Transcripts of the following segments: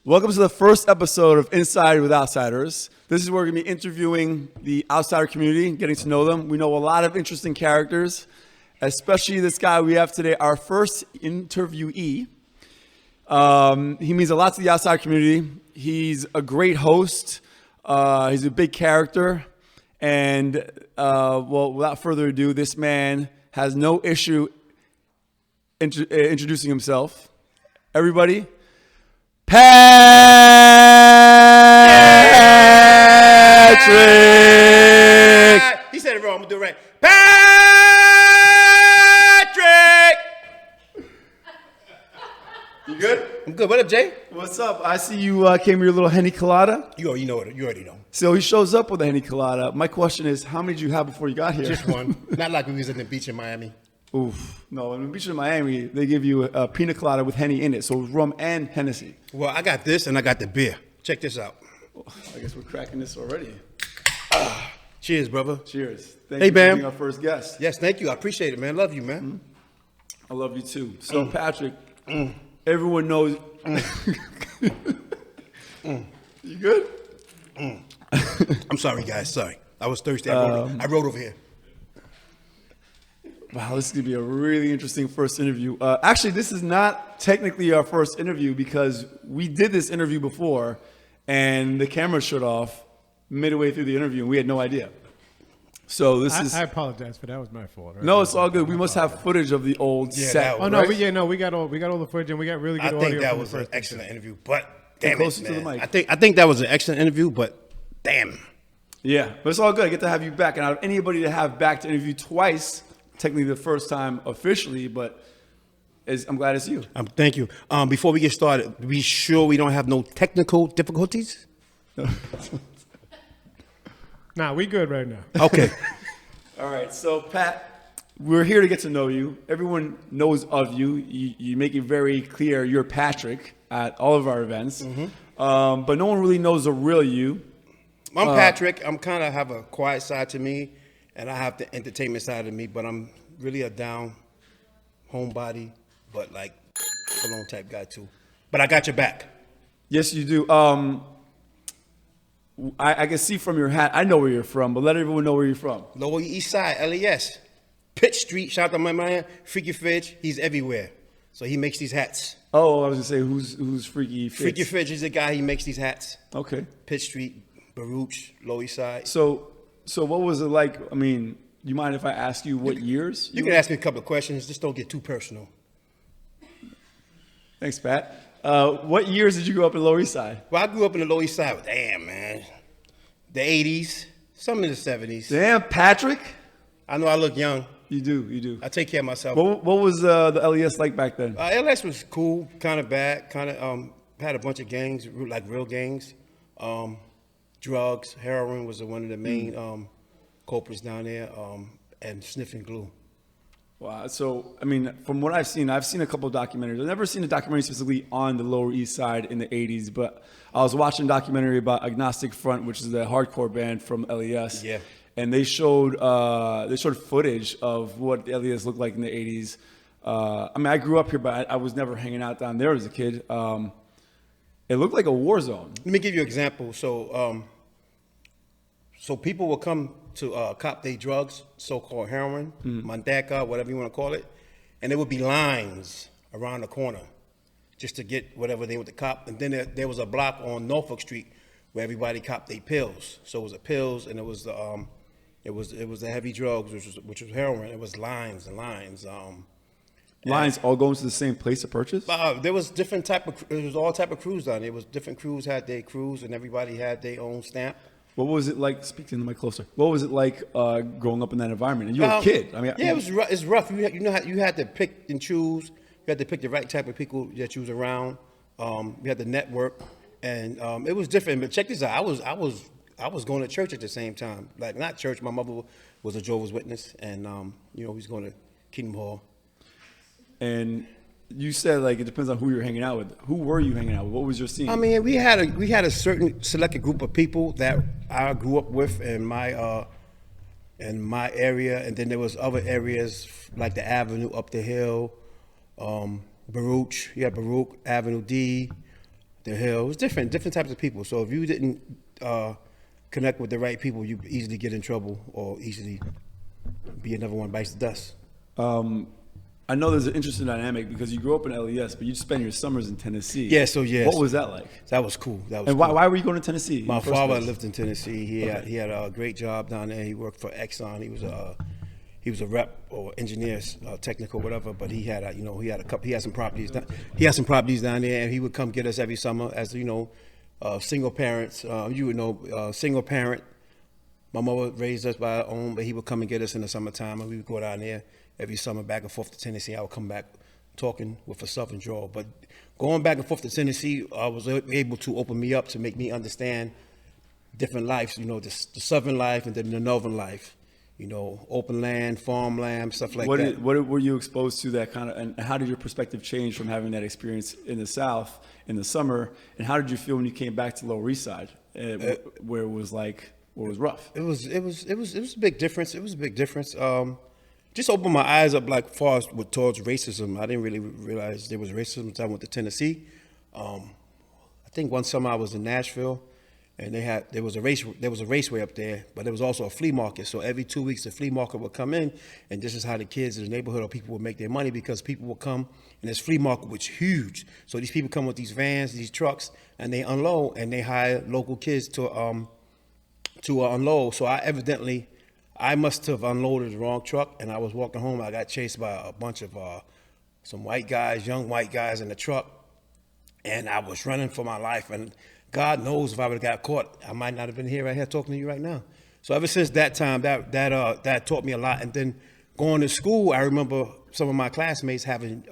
Welcome to the first episode of Inside with Outsiders. This is where we're going to be interviewing the outsider community and getting to know them. We know a lot of interesting characters, especially this guy we have today, our first interviewee. He means a lot to the outsider community. He's a great host. He's a big character. And, without further ado, this man has no issue introducing himself. Everybody, Patrick! He said it wrong. I'm going to do it right. Patrick! You good? I'm good. What up, Jay? What's up? I see you came with your little Henny Colada. You already know. So he shows up with a Henny Colada. My question is, how many did you have before you got here? Just one. Not like we was at the beach in Miami. Oof. No, in the beach in Miami, they give you a pina colada with Henny in it. So it's rum and Hennessy. Well, I got this and I got the beer. Check this out. I guess we're cracking this already. Cheers, brother. Cheers. Thank Hey, you for Bam. being our first guest. Yes, thank you. I appreciate it, man. Love you, man. I love you too. So Patrick, everyone knows. You good? I'm sorry, guys. Sorry. I was thirsty. I rode over here. Wow, this is going to be a really interesting first interview. Actually, this is not technically our first interview because we did this interview before and the camera shut off midway through the interview and we had no idea. So this is... I apologize for that. Was my fault. Right? No, it's all good. We must have footage of the old set. Oh no, we got all the footage and we got really good audio. I think that from was the an first excellent episode. interview, but damn closer it, to the man. mic. I think that was an excellent interview, but damn. Yeah, but it's all good. I get to have you back. And out of anybody to have back to interview twice, technically the first time officially, but I'm glad it's you. Thank you. Before we get started, we sure we don't have no technical difficulties? Nah, we good right now. Okay. All right, so Pat, we're here to get to know you. Everyone knows of you. You make it very clear you're Patrick at all of our events, but no one really knows the real you. I'm Patrick. I'm kind of have a quiet side to me, and I have the entertainment side of me, but I'm really a down homebody, but like alone type guy too. But I got your back. Yes, you do. I can see from your hat. I know where you're from, but let everyone know where you're from. Lower East Side, LAS. Pitt Street, shout out to my man, Freaky Fridge. He's everywhere. So he makes these hats. Oh, I was gonna say who's Freaky Fitz? Freaky Fridge is the guy, he makes these hats. Okay. Pitt Street, Baruch, Lower East Side. So what was it like? I mean, you mind if I ask you what years? You can ask me a couple of questions, just don't get too personal. Thanks, Pat. What years did you grow up in Lower East Side? Well, I grew up in the Lower East Side. Damn, man. The 80s, some in the 70s. Damn, Patrick. I know I look young. You do. I take care of myself. What was the LES like back then? LS was cool, kind of bad, kind of had a bunch of gangs, like real gangs. Drugs, heroin was one of the main culprits down there, and sniffing glue. Wow. So, I mean, from what I've seen a couple of documentaries. I've never seen a documentary specifically on the Lower East Side in the 80s, but I was watching a documentary about Agnostic Front, which is the hardcore band from LES. Yeah. And they showed footage of what the LES looked like in the 80s. I mean, I grew up here, but I was never hanging out down there as a kid. It looked like a war zone. Let me give you an example. So people will come to cop their drugs, so-called heroin, manteca, whatever you want to call it, and there would be lines around the corner just to get whatever they want to cop. And then there was a block on Norfolk Street where everybody copped their pills. So it was the pills, and it was the heavy drugs, which was heroin. It was lines and lines. Lines all going to the same place to purchase? There was all type of crews down there. It was different crews had their crews, and everybody had their own stamp. What was it like? Speak to the mic closer. What was it like growing up in that environment? And you were a kid. I mean, yeah, it's rough. You had to pick and choose. You had to pick the right type of people that you was around. You had to network, and it was different. But check this out. I was going to church at the same time. Like not church. My mother was a Jehovah's Witness, and we was going to Kingdom Hall. And you said like it depends on who you're hanging out with. Who were you hanging out with? What was your scene? I mean, we had a certain selected group of people that I grew up with in my area, and then there was other areas like the Avenue up the hill, Baruch. You had Baruch, Avenue D, the Hill. It was different types of people. So if you didn't connect with the right people, you easily get in trouble or easily be another one bites the dust. I know there's an interesting dynamic because you grew up in LES, but you spend your summers in Tennessee. Yeah, so yes. What was that like? That was cool. That was and cool. why were you going to Tennessee? My father lived in Tennessee. He had a great job down there. He worked for Exxon. He was a rep or engineer, technical, whatever. But he had he had some properties. He had some properties down there, and he would come get us every summer as single parents. You would know, single parent. My mother raised us by her own, but he would come and get us in the summertime, and we would go down there every summer back and forth to Tennessee. I would come back talking with a Southern drawl. But going back and forth to Tennessee, I was able to open me up to make me understand different lives, the Southern life and then the Northern life, open land, farmland, stuff like that. What were you exposed to that kind of, and how did your perspective change from having that experience in the South in the summer? And how did you feel when you came back to Lower East Side, where it was rough? It was a big difference. It was a big difference. Just opened my eyes up towards racism. I didn't really realize there was racism until I went to Tennessee. I think one summer I was in Nashville, and there was a raceway up there, but there was also a flea market. So every 2 weeks the flea market would come in, and this is how the kids in the neighborhood or people would make their money, because people would come, and this flea market was huge. So these people come with these vans, these trucks, and they unload, and they hire local kids to unload. So I must have unloaded the wrong truck, and I was walking home. I got chased by a bunch of some young white guys in the truck, and I was running for my life. And God knows if I would have got caught, I might not have been here right here talking to you right now. So ever since that time, that taught me a lot. And then going to school, I remember some of my classmates having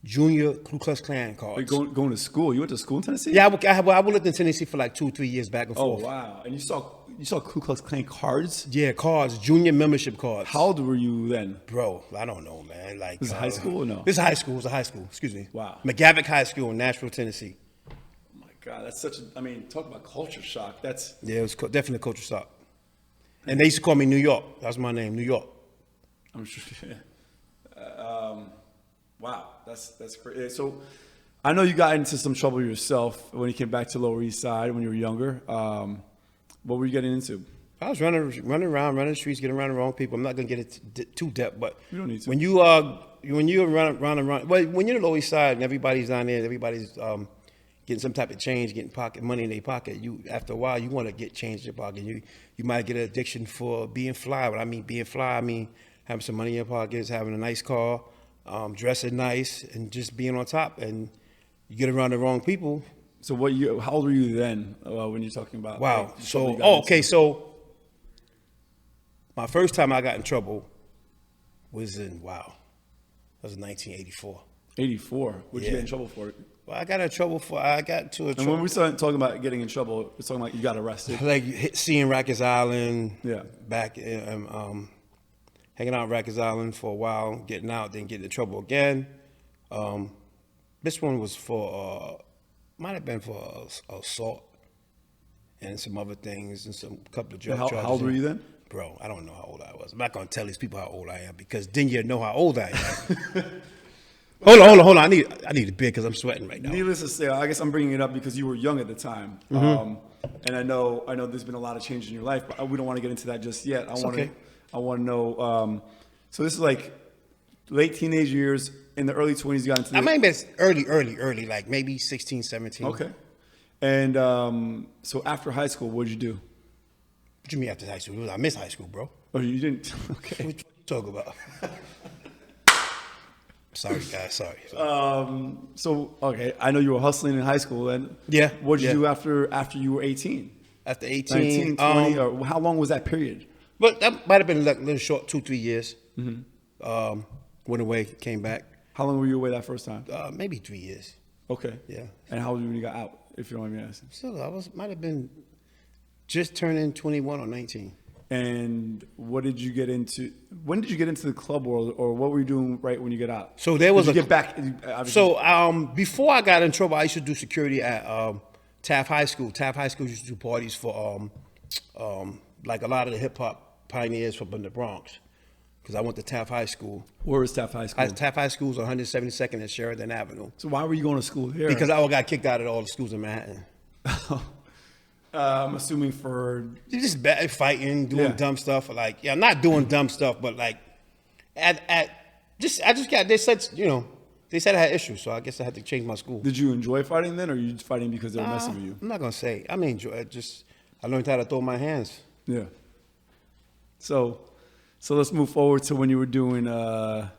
junior Ku Klux Klan cards. Wait, going to school? You went to school in Tennessee? Yeah, I lived in Tennessee for like 2-3 years back and forth. Oh wow! And you saw Ku Klux Klan cards? Yeah, cards, junior membership cards. How old were you then? Bro, I don't know, man. Like, this is high school or no? This is high school. It was a high school. Excuse me. Wow. McGavick High School in Nashville, Tennessee. Oh my God, that's talk about culture shock. Yeah, it was definitely a culture shock. And they used to call me New York. That's my name, New York. I'm sure. Wow, that's great. So, I know you got into some trouble yourself when you came back to Lower East Side when you were younger. What were you getting into? I was running around, running the streets, getting around the wrong people. I'm not gonna get into too depth, but you don't need to. When you run, well, when you're in the Lower East Side and everybody's down there, everybody's getting some type of change, getting money in their pocket. After a while, you want to get change in your pocket. You might get an addiction for being fly. When I mean being fly, I mean having some money in your pockets, having a nice car, dressing nice, and just being on top. And you get around the wrong people. So how old were you then when you're talking about? Wow. Like, So my first time I got in trouble was that was 1984. 84. What'd you get in trouble for? Well, I got into a trouble. And when we started talking about getting in trouble, we're talking about you got arrested. Like seeing Rikers Island. Yeah. Back hanging out at Rikers Island for a while, getting out, then getting in trouble again. This one was might have been for assault and some other things and some couple of drug charges. How old were you then? Bro, I don't know how old I was. I'm not going to tell these people how old I am because then you know how old I am. Hold on. I need a beer because I'm sweating right now. Needless to say, I guess I'm bringing it up because you were young at the time. Mm-hmm. And I know there's been a lot of change in your life, but we don't want to get into that just yet. I want to know, so this is like late teenage years, in the early 20s, you got into I mean, it's early, like maybe 16, 17. Okay. And so after high school, what did you do? What you mean after high school? I missed high school, bro. Oh, you didn't? Okay. What you talking about? Sorry, guys. Sorry. So, okay, I know you were hustling in high school. And yeah. What did you do after you were 18? After 18? 19, 20, or how long was that period? But that might have been like a little short, 2-3 years. Mm-hmm. Went away, came back. How long were you away that first time? Maybe 3 years. Okay. Yeah. And how old were you when you got out, if you don't mind me asking? Still, might have been just turning 21 or 19. And what did you get into? When did you get into the club world, or what were you doing right when you get out? So there was get back. So before I got in trouble, I used to do security at Taft High School. Taft High School used to do parties for like a lot of the hip hop pioneers from the Bronx. because I went to Taft High School. Where was Taft High School? Taft High School is 172nd and Sheridan Avenue. So why were you going to school here? Because I got kicked out of all the schools in Manhattan. I'm assuming for Just bad fighting, doing dumb stuff. Like, not doing dumb stuff, but like, I just got, they said, they said I had issues, so I guess I had to change my school. Did you enjoy fighting then, or are you fighting because they were messing with you? I'm not gonna say. I mean, I learned how to throw my hands. Yeah. So let's move forward to when you were doing, I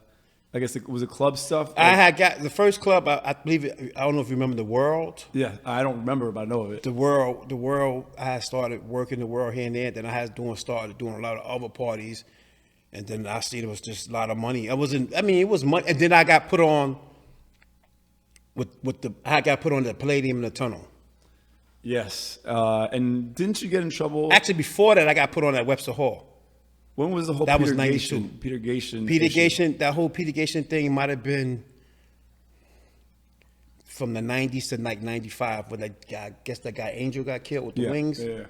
guess was it club stuff? I had got the first club. I believe I don't know if you remember the World. Yeah, I don't remember, but I know of it. The World. I had started working the World here and there. Then I started doing a lot of other parties, and then I see there was just a lot of money. It was money. And then I got put on I got put on the Palladium in the Tunnel. Yes, and didn't you get in trouble? Actually, before that, I got put on at Webster Hall. When was the whole That Peter was 92. Gation? Peter Gation. Peter issue? Gation, that whole Peter Gation thing might have been from the 90s to like 95 when I guess that guy Angel got killed with the wings. Yeah.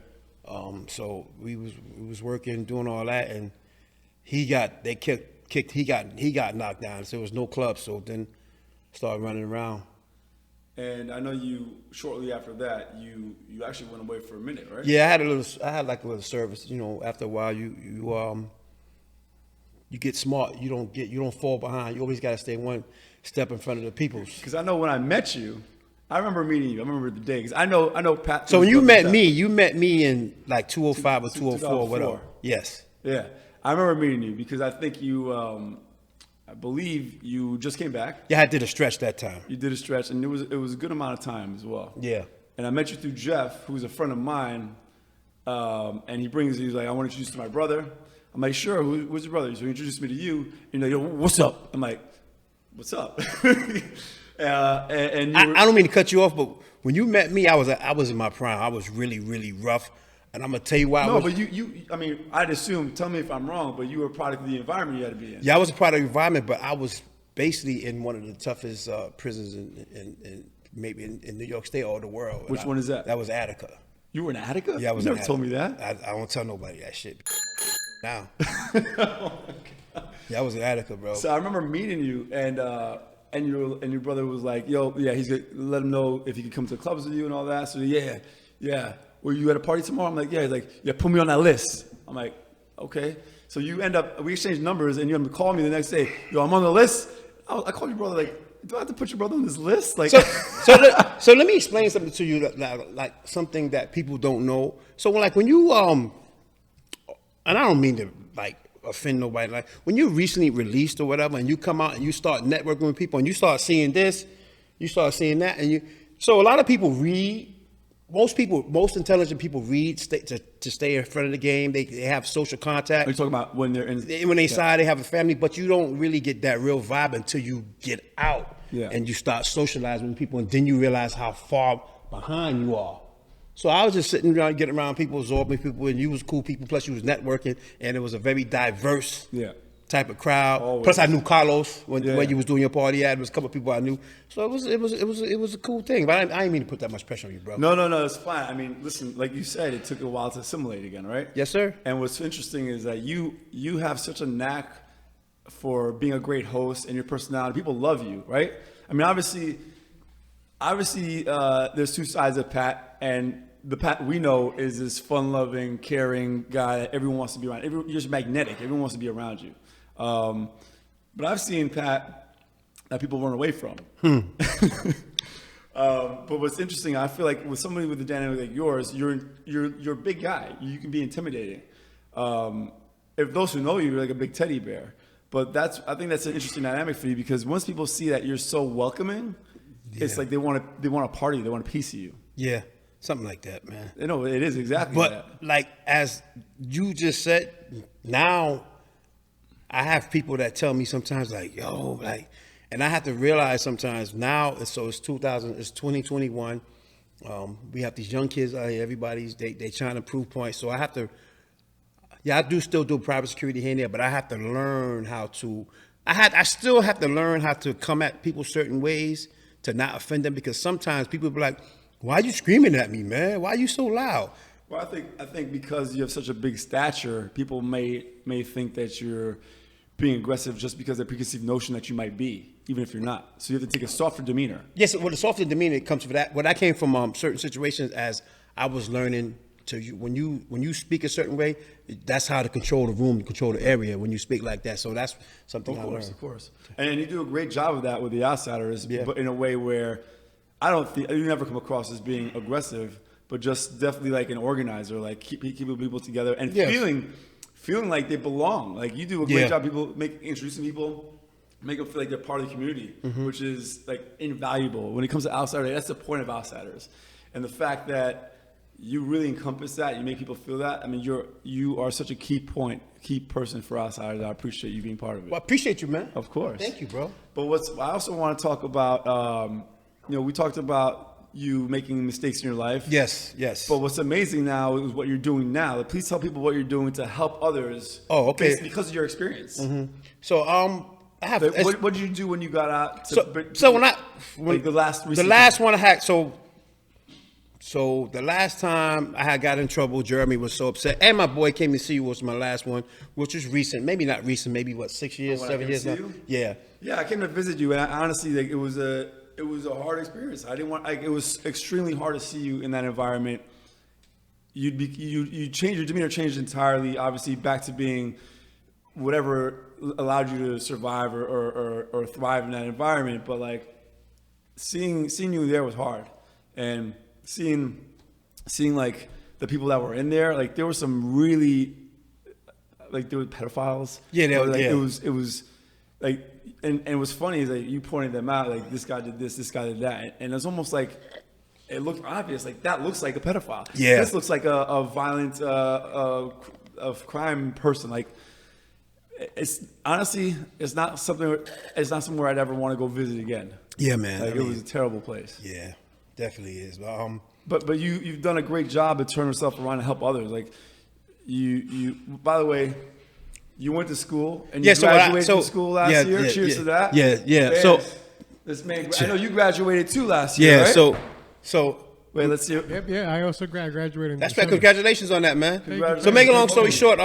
So we was working, doing all that, and he got knocked down. So there was no club. So then started running around. And I know you shortly after that you actually went away for a minute, right? Yeah, I had like a little service. After a while, you get smart. You don't fall behind. You always got to stay one step in front of the peoples. Because I know when I met you, I remember meeting you. I remember the day. Because I know Pat. So when you met me in like 205 or 204, whatever. Yes. Yeah, I remember meeting you because I think you. I believe you just came back. Yeah, I did a stretch that time. You did a stretch, and it was a good amount of time as well. Yeah. And I met you through Jeff, who's a friend of mine, and he's like, I want to introduce you to my brother. I'm like, sure, who's your brother? So he introduced me to you. And you're like, yo, what's up? I'm like, what's up? And I don't mean to cut you off, but when you met me, I was in my prime. I was really, really rough. And I'm going to tell you why. But I'd assume, tell me if I'm wrong, but you were a product of the environment you had to be in. Yeah, I was a product of the environment, but I was basically in one of the toughest prisons in maybe in New York State or the world. Which one is that? That was Attica. You were in Attica? Yeah, I was you in never Attica. told me that. I don't tell nobody that shit. Now. Yeah, I was in Attica, bro. So I remember meeting you, and your brother was like, yo, yeah, he's going to let him know if he could come to the clubs with you and all that. So yeah. Were you at a party tomorrow? I'm like, yeah. He's like, yeah, put me on that list. I'm like, okay. So we exchanged numbers, and you end up calling me the next day. Yo, I'm on the list. I called your brother like, do I have to put your brother on this list? Like, so let me explain something to you, like something that people don't know. So when you and I don't mean to like offend nobody, like when you're recently released or whatever, and you come out and you start networking with people, and you start seeing this, you start seeing that, so a lot of people read. Most intelligent people read to stay in front of the game. They have social contact. Are you talking about when they're in? When they inside, they have a family, but you don't really get that real vibe until you get out and you start socializing with people, and then you realize how far behind you are. So I was just sitting around, getting around people, absorbing people, and you was cool people. Plus, you was networking, and it was a very diverse type of crowd. Always. Plus, I knew Carlos when you was doing your party. There was a couple of people I knew, so it was a cool thing. But I didn't mean to put that much pressure on you, bro. No, it's fine. I mean, listen, like you said, it took a while to assimilate again, right? Yes, sir. And what's interesting is that you have such a knack for being a great host, and your personality. People love you, right? I mean, obviously, there's two sides of Pat, and the Pat we know is this fun-loving, caring guy that everyone wants to be around. You're just magnetic. Everyone wants to be around you. But I've seen Pat that people run away from. But what's interesting, I feel like with somebody with a dynamic like yours, you're a big guy. You can be intimidating. If those who know you, you're like a big teddy bear. But I think that's an interesting dynamic for you, because once people see that you're so welcoming, it's like they want a party, they want a piece of you. Yeah, something like that, man. You know, it is exactly that. But like as you just said, now I have people that tell me sometimes like, yo, like, and I have to realize sometimes now, it's 2021. We have these young kids out here, they trying to prove points. So I have to, I do still do private security here and there, but I have to learn how to, I still have to learn how to come at people certain ways to not offend them, because sometimes people be like, why are you screaming at me, man? Why are you so loud? Well, I think because you have such a big stature, people may think that you're being aggressive just because of the preconceived notion that you might be, even if you're not. So you have to take a softer demeanor. Yes, well, the softer demeanor comes from that. When I came from certain situations, as I was learning to when you speak a certain way, that's how to control the room, control the area when you speak like that. So that's something I learned. Of course. And you do a great job of that with the outsiders, but in a way where you never come across as being aggressive, but just definitely like an organizer, like keeping people together and feeling like they belong. Like you do a great job. Introducing people, make them feel like they're part of the community, which is like invaluable when it comes to outsiders. That's the point of outsiders, and the fact that you really encompass that, you make people feel that. I mean, you are such a key person for outsiders. I appreciate you being part of it. Well, I appreciate you, man. Of course. Thank you, bro. But I also want to talk about, we talked about you making mistakes in your life. Yes. But what's amazing now is what you're doing now. Please tell people what you're doing to help others. Oh, okay. Because of your experience. Mm-hmm. So, I have. What did you do when you got out? The last one I had. So the last time I had got in trouble, Jeremy was so upset, and my boy came to see you was my last one, which was recent. Maybe not recent. Maybe 6 years, 7 years now. Yeah. Yeah, I came to visit you, and honestly, like it was a hard experience. I didn't want. It was extremely hard to see you in that environment. You changed your demeanor, changed entirely. Obviously, back to being whatever allowed you to survive or thrive in that environment. But like seeing you there was hard, and seeing like the people that were in there, like there were some really, like there were pedophiles. Yeah, it was like, and it was funny is like you pointed them out, like this guy did this guy did that, and it's almost like it looked obvious, like that looks like a pedophile. Yeah, this looks like a violent, of crime person. Like it's honestly, it's not somewhere I'd ever want to go visit again. Yeah, man. Like it was a terrible place. Yeah, definitely is. But you've done a great job to turn yourself around and help others. Like you by the way, you went to school and you graduated from school last year. Cheers to that. Yeah. Man, So this man, I know you graduated too last year. Yeah. Right? So wait, let's see. Yep, yeah, I also graduated. That's right. Congratulations on that, man. Congratulations. So make a long story short,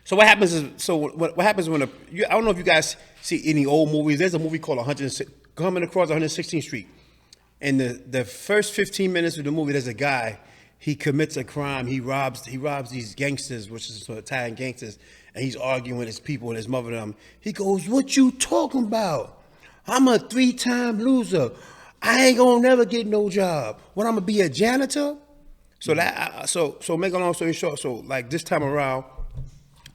so what happens is, what happens when I don't know if you guys see any old movies. There's a movie called Coming Across 116th Street. And the first 15 minutes of the movie, there's a guy, he commits a crime. He robs these gangsters, which is Italian gangsters, and he's arguing with his people and his mother and them. He goes, "What you talking about? I'm a 3-time loser. I ain't gonna never get no job. What, I'm gonna be a janitor?" So so make a long story short, so like this time around,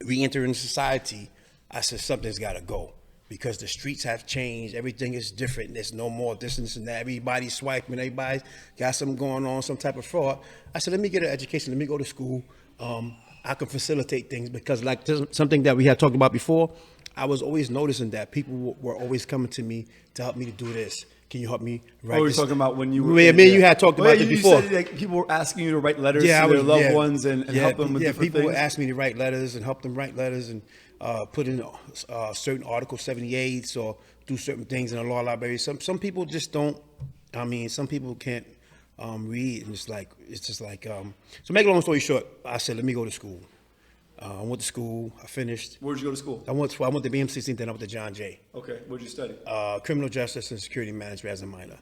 re-entering society, I said something's gotta go. Because the streets have changed, everything is different. There's no more distance and that. Everybody's swiping, everybody's got something going on, some type of fraud. I said, let me get an education, let me go to school. I can facilitate things because like something that we had talked about before, I was always noticing that people were always coming to me to help me to do this. Can you help me write We're this? talking about when you were... Me and you had talked about it before. You said like, people were asking you to write letters to their loved ones and help them with different things. People would ask me to write letters and help them write letters and put in certain Article 78s or do certain things in the law library. Some people just don't. I mean, some people can't read, and it's just like. So make a long story short, I said, let me go to school. I went to school. I finished. Where'd you go to school? I went to BM16, then I went to John Jay. Okay. What'd you study? Criminal justice and security management as a minor.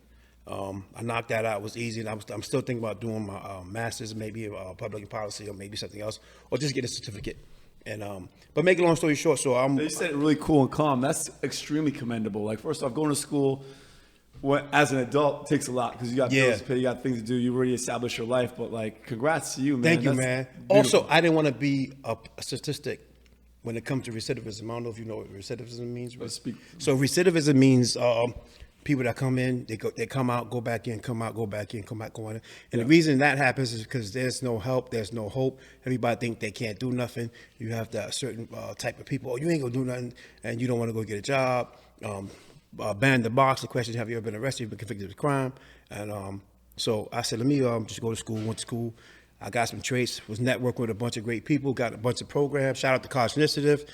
I knocked that out. It was easy, and I'm still thinking about doing my master's, maybe public policy, or maybe something else, or just get a certificate. And but make a long story short, so You said it really cool and calm. That's extremely commendable. Like first off, going to school as an adult takes a lot because you got bills to pay, you got things to do. You already established your life, but like, congrats to you, man. Thank you, man. Beautiful. Also, I didn't want to be a statistic when it comes to recidivism. I don't know if you know what recidivism means. So recidivism means people that come in, they come out, go back in, come out, go back in, come out, go in. And the reason that happens is because there's no help, there's no hope. Everybody think they can't do nothing. You have that certain type of people. Oh, you ain't gonna do nothing, and you don't want to go get a job. Ban the box. The question: have you ever been arrested? You've been convicted of a crime? And so I said, let me just go to school. Went to school. I got some traits. Was networking with a bunch of great people. Got a bunch of programs. Shout out to College Initiative,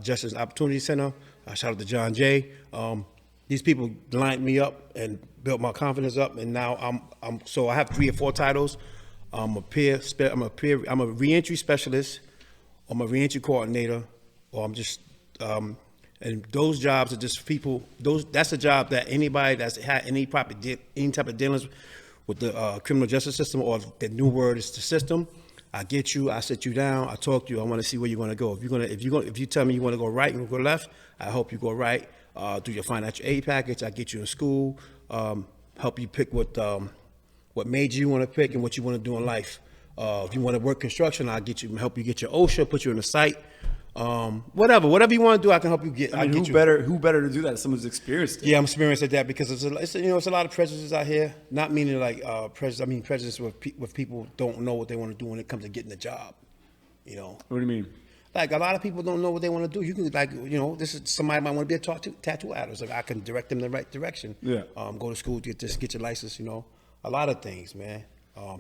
Justice Opportunity Center. Shout out to John Jay. These people lined me up and built my confidence up, and now so I have 3 or 4 titles. I'm a reentry specialist, I'm a reentry coordinator, or I'm just And those jobs are just people. That's a job that anybody that's had any type of dealings with the criminal justice system, or the new word is the system. I get you. I sit you down. I talk to you. I want to see where you're going to go. If you tell me you want to go right and go left, I help you go right. Do your financial aid package. I get you in school. Help you pick what major you want to pick and what you want to do in life. If you want to work construction, I'll help you get your OSHA, put you in a site. Whatever you want to do, I can help you get. I mean, who better to do that? Someone who's experienced it. Yeah, I'm experienced at that because it's a lot of prejudice out here. Not meaning like prejudice. I mean prejudice with people don't know what they want to do when it comes to getting a job. You know. What do you mean? Like a lot of people don't know what they want to do. You can this is somebody might want to be a tattoo artist. Like I can direct them in the right direction. Yeah. Go to school, get your license. A lot of things, man.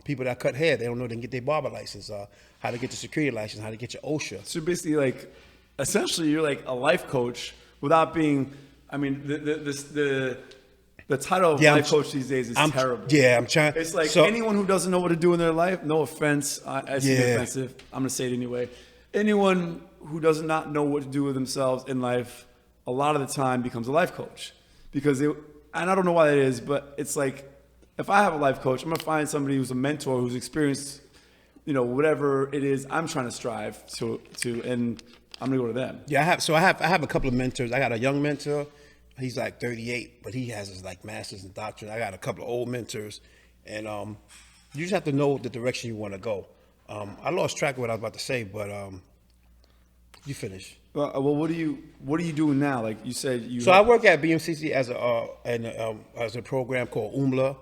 People that cut hair, they don't know they can get their barber license. How to get the security license, how to get your OSHA. So basically, essentially, you're like a life coach without being. I mean, the title of life coach these days is terrible. Yeah, I'm trying. It's like anyone who doesn't know what to do in their life. No offense, I see offensive. I'm gonna say it anyway. Anyone who does not know what to do with themselves in life, a lot of the time becomes a life coach and I don't know why that is, but it's like if I have a life coach, I'm gonna find somebody who's a mentor who's experienced, whatever it is I'm trying to strive to, and I'm gonna go to them. Yeah, I have a couple of mentors. I got a young mentor. He's like 38, but he has his master's and doctorate. I got a couple of old mentors, and you just have to know the direction you want to go. I lost track of what I was about to say, but you finish. Well, what are you doing now? Like you said, I work at BMCC as a program called UMLA,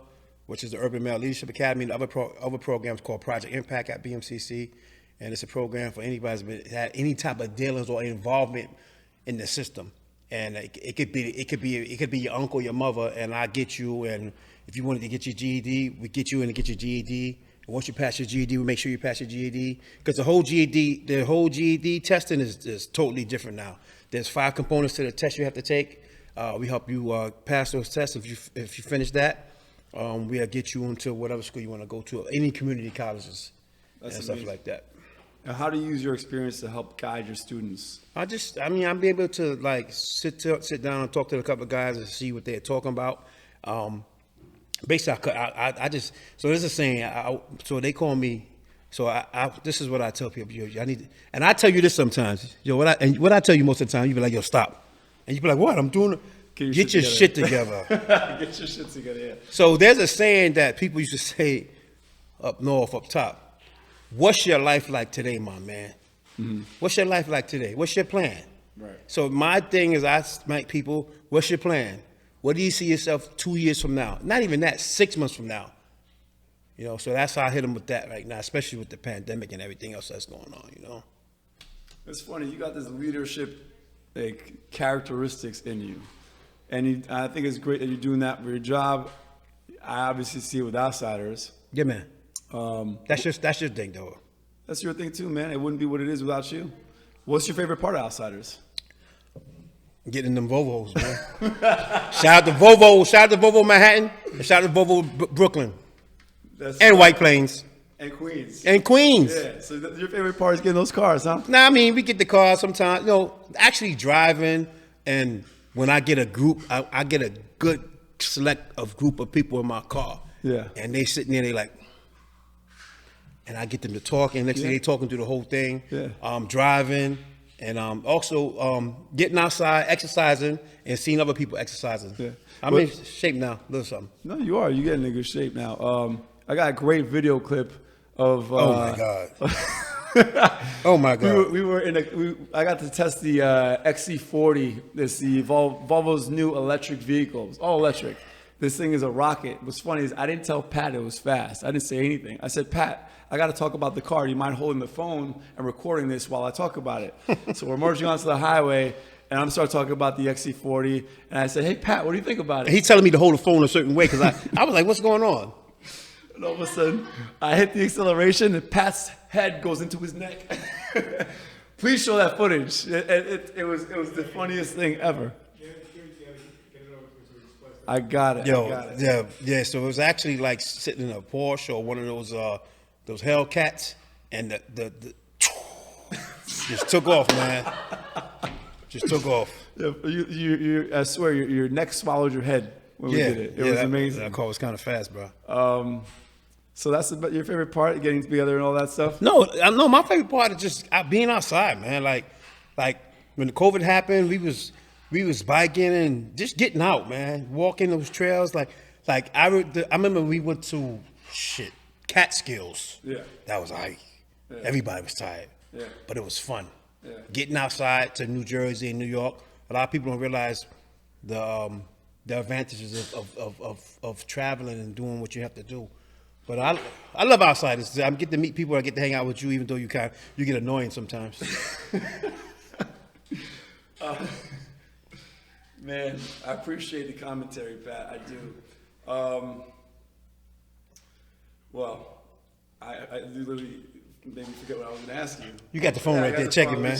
which is the Urban Male Leadership Academy, and other programs called Project Impact at BMCC, and it's a program for anybody that's had any type of dealings or involvement in the system. And it could be your uncle, your mother, and I get you. And if you wanted to get your GED, we get you in to get your GED. And once you pass your GED, we make sure you pass your GED, because the whole GED testing is totally different now. There's 5 components to the test you have to take. We help you pass those tests. If you finish that, we'll get you into whatever school you want to go to, any community colleges. That's and stuff like that. Now, how do you use your experience to help guide your students? I'm be able to sit down and talk to a couple of guys and see what they're talking about. Basically, so there's a saying. So they call me. So this is what I tell people. I need, and I tell you this sometimes. What I tell you most of the time, you be like, yo, stop, and you be like, what? I'm doing. Get your shit together. Get your shit together. Yeah. So there's a saying that people used to say up north, up top. What's your life like today, my man? Mm-hmm. What's your life like today? What's your plan? Right. So my thing is, I smack people, what's your plan? What do you see yourself 2 years from now? Not even that, 6 months from now. So that's how I hit them with that right now, especially with the pandemic and everything else that's going on, It's funny, you got this leadership characteristics in you. And I think it's great that you're doing that for your job. I obviously see it with outsiders. Yeah, man. That's your thing, though. That's your thing too, man. It wouldn't be what it is without you. What's your favorite part of Outsiders? Getting them Volvos, man. Shout out to Volvo Manhattan, and shout out to Volvo Brooklyn, and White Plains, and Queens. Yeah. So your favorite part is getting those cars, huh? Nah, I mean we get the cars sometimes. Actually driving, and when I get a group, I get a good select of group of people in my car. Yeah. And they sitting there, they like. And I get them to talk, and next thing they talking through the whole thing. Yeah. Driving, and also getting outside, exercising, and seeing other people exercising. Yeah. I'm in shape now, a little something. No, you are. You're getting in good shape now. I got a great video clip of. Oh my God. Oh my God. We were I got to test the XC40. It's the Volvo's new electric vehicle. It's all electric. This thing is a rocket. What's funny is I didn't tell Pat it was fast. I didn't say anything. I said, Pat, I got to talk about the car. Do you mind holding the phone and recording this while I talk about it? So we're merging onto the highway, and I'm starting talking about the XC40. And I said, hey, Pat, what do you think about it? He's telling me to hold the phone a certain way because I was like, what's going on? And all of a sudden, I hit the acceleration, and Pat's head goes into his neck. Please show that footage. It was the funniest thing ever. I got it. Yeah. So it was actually like sitting in a Porsche or one of those Hellcats, and the just took off, man. Just took off. Yeah, I swear, your neck swallowed your head when we did it. It was amazing. That call was kind of fast, bro. So that's your favorite part, getting together and all that stuff? No, my favorite part is just being outside, man. Like when the COVID happened, we was biking and just getting out, man. Walking those trails. Like I remember we went to Catskills. Yeah. That was a hike. Yeah. Everybody was tired. Yeah. But it was fun. Yeah. Getting outside to New Jersey and New York. A lot of people don't realize the advantages of traveling and doing what you have to do. But I love outsiders. I get to meet people. I get to hang out with you, even though you get annoying sometimes. Man, I appreciate the commentary, Pat. I do. Well, I literally made me forget what I was going to ask you. You got the phone right there. Check it, man.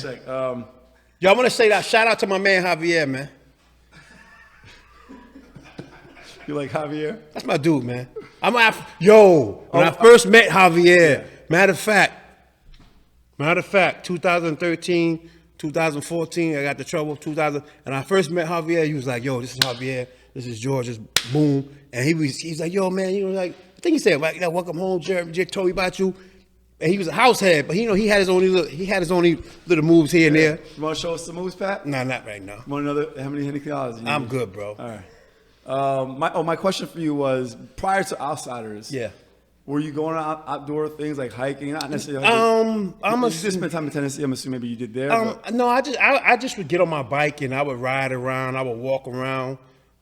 Yo, I want to say that shout out to my man Javier, man. You like Javier? That's my dude, man. When I first met Javier, matter of fact, 2013, 2014, I got the trouble, 2000, and I first met Javier, he was like, yo, this is Javier, this is George, just boom. And he's like, yo, man, like, I think he said, like, welcome home, Jeremy, told me about you. And he was a house head, but he had his own little moves here and there. You want to show us some moves, Pat? Nah, not right now. Want another, how many $100 you need? I'm good, bro. All right. My question for you was, prior to Outsiders, were you going on outdoor things like hiking? Not necessarily. You just spent time in Tennessee. I'm assuming maybe you did there. No, I just would get on my bike and I would ride around. I would walk around.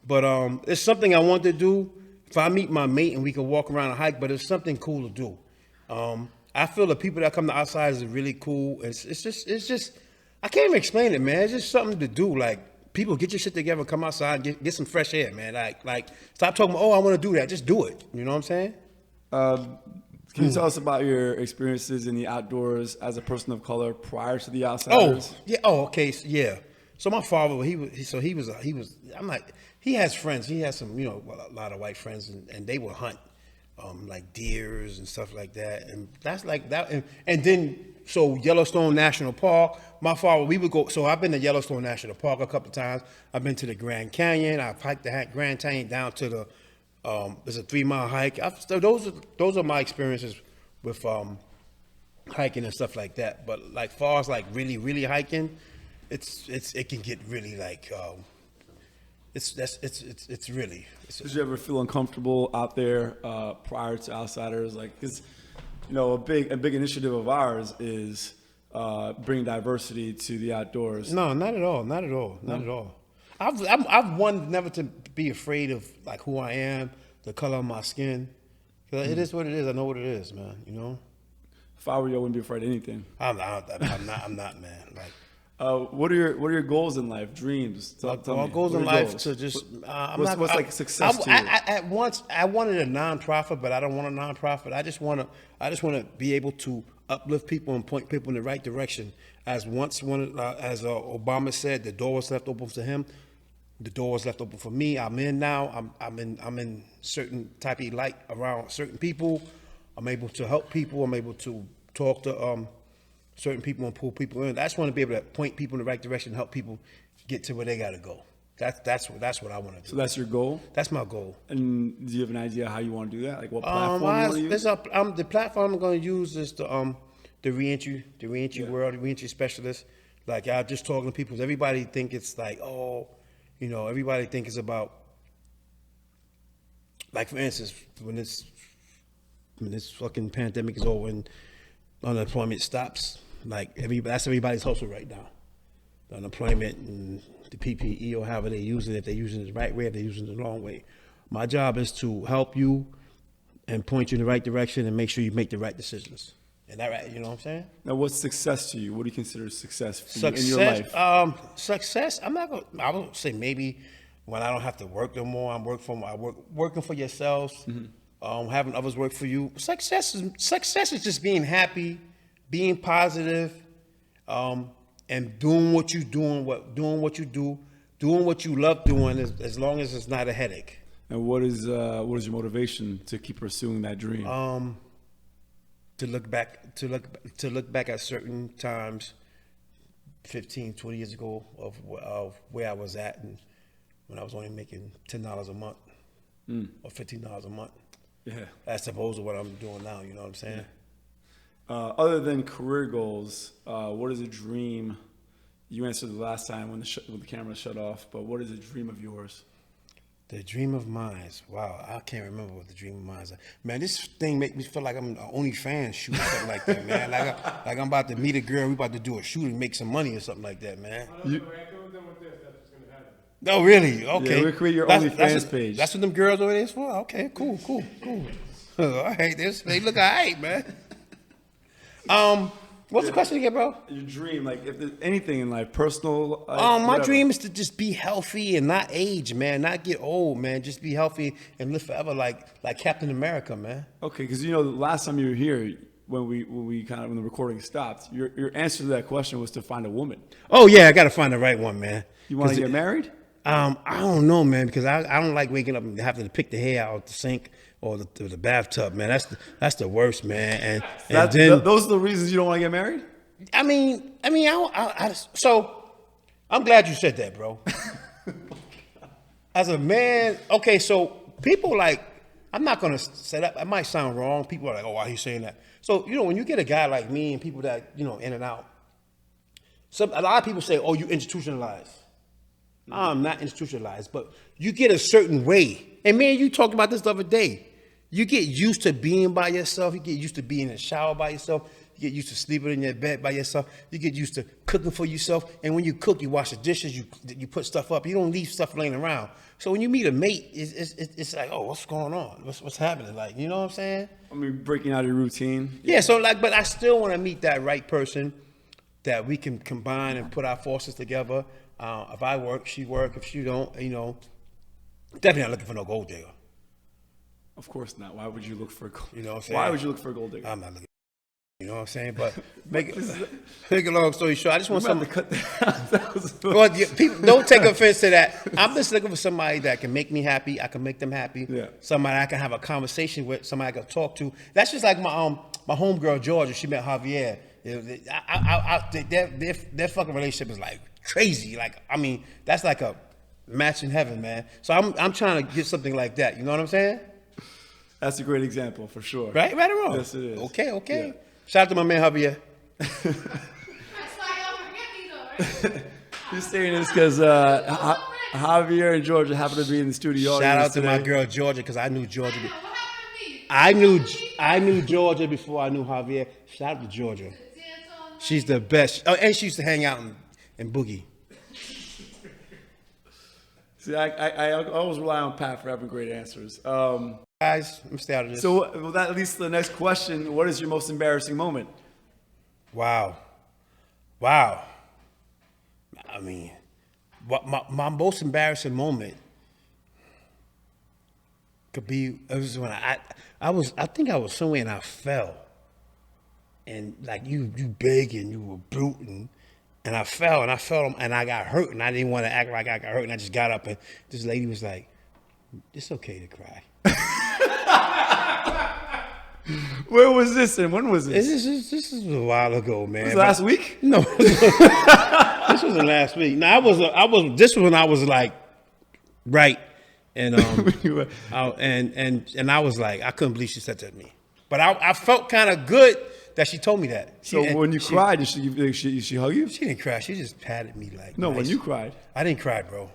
But it's something I want to do. If I meet my mate and we can walk around and hike, but it's something cool to do. I feel the people that come to Outsiders are really cool. It's just I can't even explain it, man. It's just something to do. Like, people, get your shit together, come outside, get some fresh air, man. Like stop talking about, I want to do that. Just do it. You know what I'm saying? Can you tell us about your experiences in the outdoors as a person of color prior to the Outsiders? Okay. So my father, he has friends. He has some, a lot of white friends, and they would hunt, like deers and stuff like that. And that's like that. And then, so Yellowstone National Park, my father, we would go. So I've been to Yellowstone National Park a couple of times. I've been to the Grand Canyon. I've hiked the Grand Canyon down to the, it's a 3-mile hike. So those are my experiences with hiking and stuff like that. But like far as like really, really hiking, it can get really like it's really. Did you ever feel uncomfortable out there prior to Outsiders? Like, because a big initiative of ours is bringing diversity to the outdoors. No, not at all. Not at all. I've wanted never to be afraid of like who I am, the color of my skin. It is what it is. I know what it is, man. If I were you, I wouldn't be afraid of anything. I'm not, man. Like. What are your goals in life? Dreams? Tell me. Goals in life to just. What's like success to you? At once, I wanted a nonprofit, but I don't want a nonprofit. I just want to be able to uplift people and point people in the right direction. As Obama said, the door was left open for him. The door was left open for me. I'm in now. I'm in certain type of light around certain people. I'm able to help people. I'm able to talk to certain people and pull people in. I just want to be able to point people in the right direction and help people get to where they got to go. That's what I want to do. So that's your goal? That's my goal. And do you have an idea how you want to do that? Like what platform you want to use? The platform I'm going to use is the reentry world, the reentry specialist. Like I'm just talking to people. Everybody think it's like, everybody think it's about, like for instance, when this fucking pandemic is over and unemployment stops, like that's everybody's hustle right now. The unemployment and the PPE or however they use it, if they're using it the right way, if they're using it the wrong way. My job is to help you and point you in the right direction and make sure you make the right decisions. And that right, you know what I'm saying? Now, what's success to you? What do you consider success for you in your life? Success. I would say maybe when I don't have to work no more. Working for yourselves. Mm-hmm. Having others work for you. Success is just being happy, being positive, and doing what you do, doing what you love doing, as long as it's not a headache. And what is your motivation to keep pursuing that dream? To look back at certain times, 15, 20 years ago of where I was at, and when I was only making $10 a month or $15 a month. Yeah. As opposed to what I'm doing now. You know what I'm saying? Other than career goals, what is a dream? You answered the last time when the camera shut off, but what is a dream of yours? The dream of mine. Wow, I can't remember what the dream of mine is. Man, this thing make me feel like I'm an OnlyFans shoot or something like that, man. Like I'm about to meet a girl, we about to do a shoot and make some money or something like that, man. No, really? Okay. Yeah, we'll create your OnlyFans page. That's what them girls over there is for? Okay, cool. All right, they look all right, man. What's the question again, bro? Your dream, like if there's anything in life, personal. My whatever. dream is to just be healthy and not age, man. Not get old, man. Just be healthy and live forever, like Captain America, man. Okay, because the last time you were here, when the recording stopped, your answer to that question was to find a woman. Oh yeah, I gotta find the right one, man. You want to get married? I don't know, man, because I don't like waking up and having to pick the hair out the sink or the bathtub, man. That's the worst, man. And then those are the reasons you don't want to get married? So I'm glad you said that, bro. As a man, okay, so people I'm not gonna say that. It might sound wrong. People are like, oh, why are you saying that? So when you get a guy like me and people that in and out, a lot of people say, oh, you institutionalized. I'm not institutionalized, but you get a certain way. And man, you talked about this the other day. You get used to being by yourself. You get used to being in the shower by yourself. You get used to sleeping in your bed by yourself. You get used to cooking for yourself. And when you cook, you wash the dishes. You put stuff up. You don't leave stuff laying around. So when you meet a mate, it's like, oh, what's going on? What's happening? Like, you know what I'm saying? I mean, breaking out of your routine. Yeah. So but I still want to meet that right person that we can combine and put our forces together. If I work, she work. If she don't, definitely not looking for no gold digger. Of course not. Why would you look for a gold digger? You know what I'm saying? Why would you look for a gold digger? I'm not looking. You know what I'm saying? But make a long story short, I just want something to cut that. Well, people don't take offense to that. I'm just looking for somebody that can make me happy. I can make them happy. Yeah. Somebody I can have a conversation with. Somebody I can talk to. That's just like my homegirl Georgia. She met Javier. Their fucking relationship is like crazy. That's like a match in heaven, man. So I'm trying to get something like that. You know what I'm saying? That's a great example for sure. Right or wrong? Yes, it is. Okay. Yeah. Shout out to my man Javier. He's saying this because Javier and Georgia happen to be in the studio. Shout out to today. my girl Georgia because I knew Georgia. I knew Georgia before I knew Javier. Shout out to Georgia. She's the best. Oh, and she used to hang out and boogie. See, I always rely on Pat for having great answers. Guys, let me stay out of this. So that leads to the next question. What is your most embarrassing moment? Wow. I mean, my most embarrassing moment could be, it was when I think I was somewhere and I fell. And like you big and you were brute and I fell and I got hurt and I didn't want to act like I got hurt and I just got up and this lady was like, it's okay to cry. Where was this and when was this? This is a while ago, man. Was it last week? No, this wasn't last week. No, this was when I was like, right, and I was like, I couldn't believe she said that to me, but I felt kind of good that she told me that. So when you cried, did she hug you? She didn't cry. She just patted me like. No, nice. when you cried. I didn't cry, bro.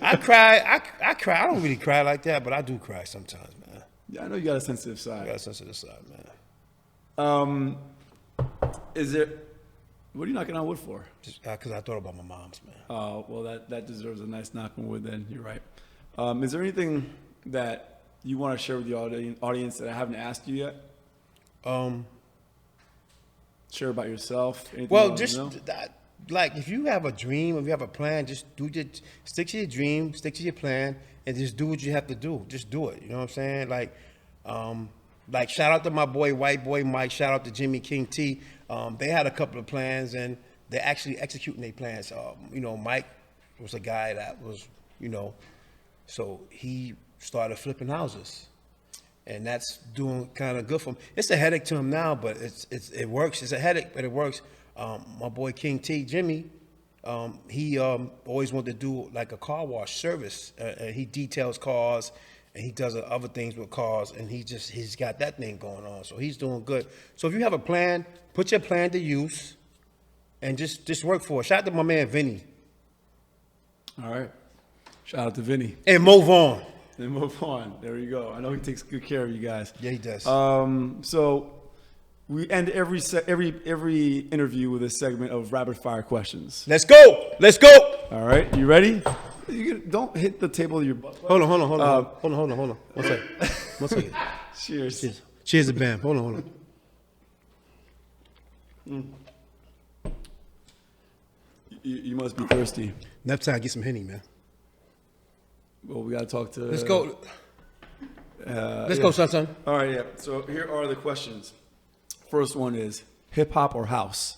I cry. I cry. I don't really cry like that, but I do cry sometimes, man. Yeah, I know you got a sensitive side. I got a sensitive side, man. Is there? What are you knocking on wood for? Just because I thought about my mom's, man. Oh, well, that deserves a nice knock on wood. Then you're right. Is there anything that you want to share with the audience that I haven't asked you yet? Share about yourself. Well, just like if you have a dream, if you have a plan, just stick to your dream, stick to your plan, and just do what you have to do. Just do it. You know what I'm saying? Like shout out to my boy, white boy Mike. Shout out to Jimmy King T. They had a couple of plans, and they're actually executing their plans. Mike was a guy that was, so he started flipping houses. And that's doing kind of good for him. It's a headache to him now, but it works. It's a headache, but it works. My boy King T, Jimmy, he always wanted to do like a car wash service. And he details cars and he does other things with cars, and he's got that thing going on. So he's doing good. So if you have a plan, put your plan to use and just work for it. Shout out to my man Vinny. All right. Shout out to Vinny. And move on. Then move on. There you go. I know he takes good care of you guys. Yeah, he does. So we end every interview with a segment of rapid fire questions. Let's go. Let's go. All right, you ready? Don't hit the table with your butt. Hold on. Hold on. One second. Cheers. Cheers to Bam. Hold on. You must be thirsty. Next time, get some Henny, man. Well, we got to talk to. Let's go. Let's go, son. All right, yeah. So here are the questions. First one is hip hop or house?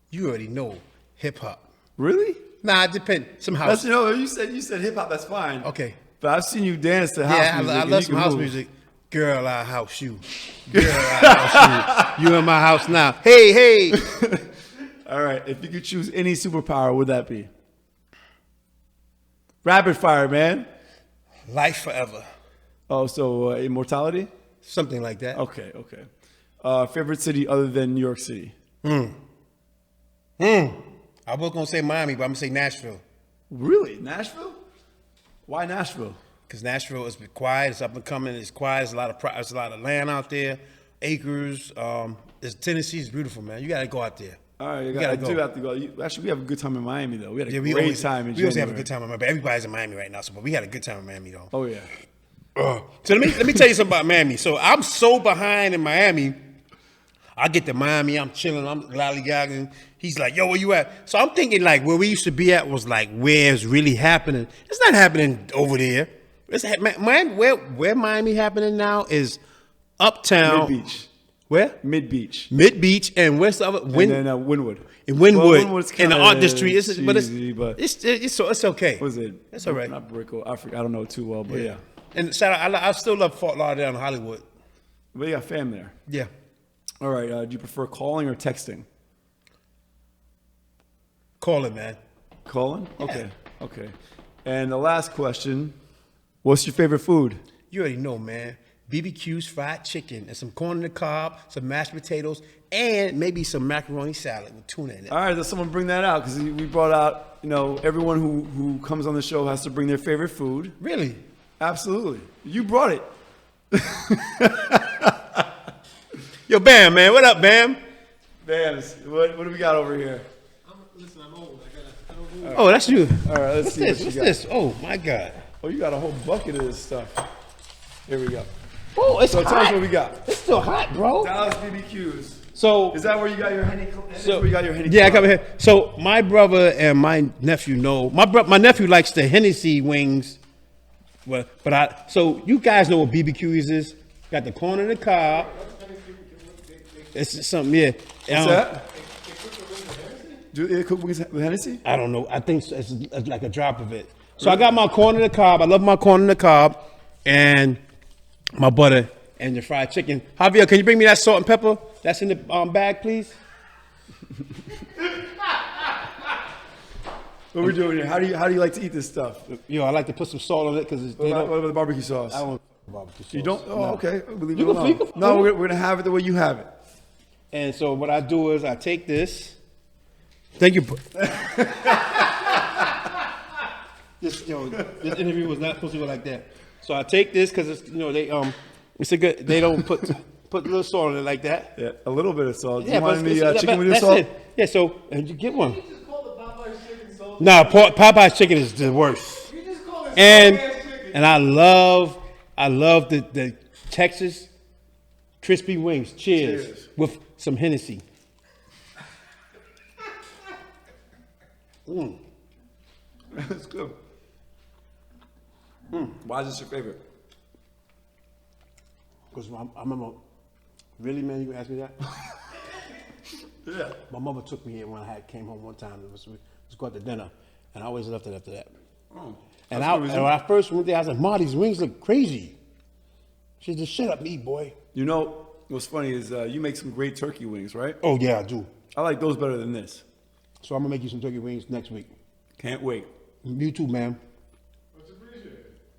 You already know hip hop. Really? Nah, it depends. Some house. You said hip hop. That's fine. Okay. But I've seen you dance to house music. I love some house music. Girl, I house you. Girl, I house you. You in my house now. Hey. All right. If you could choose any superpower, what would that be? Rapid fire, man. Life forever. Oh, so immortality? Something like that. Okay. Favorite city other than New York City? I was going to say Miami, but I'm going to say Nashville. Really? Nashville? Why Nashville? Because Nashville is quiet. It's up and coming. It's quiet. There's a lot of land out there, acres. Tennessee is beautiful, man. You got to go out there. All right, I do have to go. Actually, we have a good time in Miami, though. We had a great time in January. We always have a good time in Miami. Everybody's in Miami right now, but we had a good time in Miami, though. Oh, yeah. So let me tell you something about Miami. So I'm so behind in Miami. I get to Miami, I'm chilling, I'm lollygagging. He's like, yo, where you at? So I'm thinking like where we used to be at was like where it's really happening. It's not happening over there. Miami, where Miami happening now is uptown. Mid-Beach. Where? Mid-Beach. Mid-Beach, and where's the other? And then Wynwood. In Wynwood. Well, Wynwood's in the art district. It's okay. What is it? It's all right. Not Brickell. I don't know too well, but yeah. And shout out, I still love Fort Lauderdale and Hollywood. But you got fam there. Yeah. All right. Do you prefer calling or texting? Calling, man. Calling? Yeah. Okay. And the last question, what's your favorite food? You already know, man. BBQ's fried chicken and some corn on the cob, some mashed potatoes, and maybe some macaroni salad with tuna in it. All right, let's someone bring that out because we brought out, everyone who comes on the show has to bring their favorite food. Really? Absolutely. You brought it. Yo, Bam, man. What up, Bam? Bams, what do we got over here? I'm old. Oh, that's you. All right, let's see. What's this? Oh, my God. Oh, you got a whole bucket of this stuff. Here we go. Oh, it's So hot. tell us what we got. It's still hot, bro. Dallas BBQs. So Is that where you got your Henny? yeah, I come here. So my brother and my nephew know. My nephew likes the Hennessy wings. Well, so you guys know what BBQs is? Got the corn on the cob. It's something, yeah. What's that? Do they cook wings with Hennessy? I don't know. I think it's like a drop of it. So I got my corn on the cob. I love my corn on the cob and my butter and the fried chicken. Javier, can you bring me that salt and pepper that's in the bag, please? What are we doing here? How do you like to eat this stuff? Yo, I like to put some salt on it because What about the barbecue sauce? I don't want barbecue sauce. You don't? Oh, No. okay. We'll leave You it can- alone. you can- No, we're gonna have it the way you have it. And so what I do is I take this. Thank you. This interview was not supposed to go like that. So I take this because it's it's a good. They don't put a little salt on it like that. Yeah, a little bit of salt. Do Yeah, you want but any it's- chicken with your that's salt? it. Yeah. So and you get one. Nah, Popeye's chicken is the worst. And I love the Texas crispy wings. Cheers. With some Hennessy. That's good. Why is this your favorite? Because I remember, really, man, you gonna ask me that? Yeah. My mother took me here when I came home one time. Let's go out to dinner, and I always left it after that. Oh, And that's good reason. when I first went there, I was like, "Ma, these wings look crazy." She just shut up, and eat, boy. You know what's funny is you make some great turkey wings, right? Oh yeah, I do. I like those better than this. So I'm gonna make you some turkey wings next week. Can't wait. You too, man.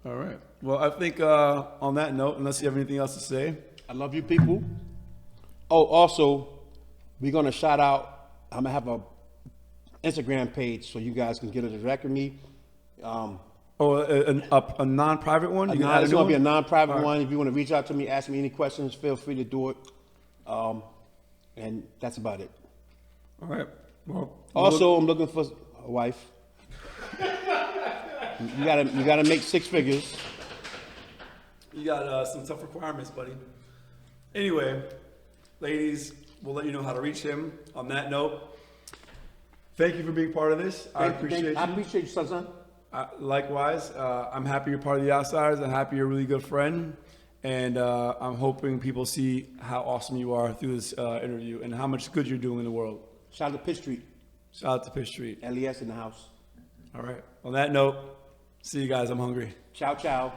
All right. Well, I think on that note, unless you have anything else to say. I love you people. Oh, also, we're gonna shout out. I'm gonna have a Instagram page so you guys can get it direct with me. A non-private one? You can add a It's new gonna be a one? non-private All right. one. If you want to reach out to me, ask me any questions, feel free to do it. And that's about it. All right. Well, Also, I'm looking for a wife. You gotta make 6 figures. you got some tough requirements, buddy. Anyway, ladies, we'll let you know how to reach him. On that note, thank you for being part of this. I appreciate you. I appreciate you, son. Likewise, I'm happy you're part of the Outsiders. I'm happy you're a really good friend. And I'm hoping people see how awesome you are through this interview and how much good you're doing in the world. Shout out to Pitt Street. Shout out to Pitt Street. LES in the house. All right. On that note, see you guys. I'm hungry. Ciao, ciao.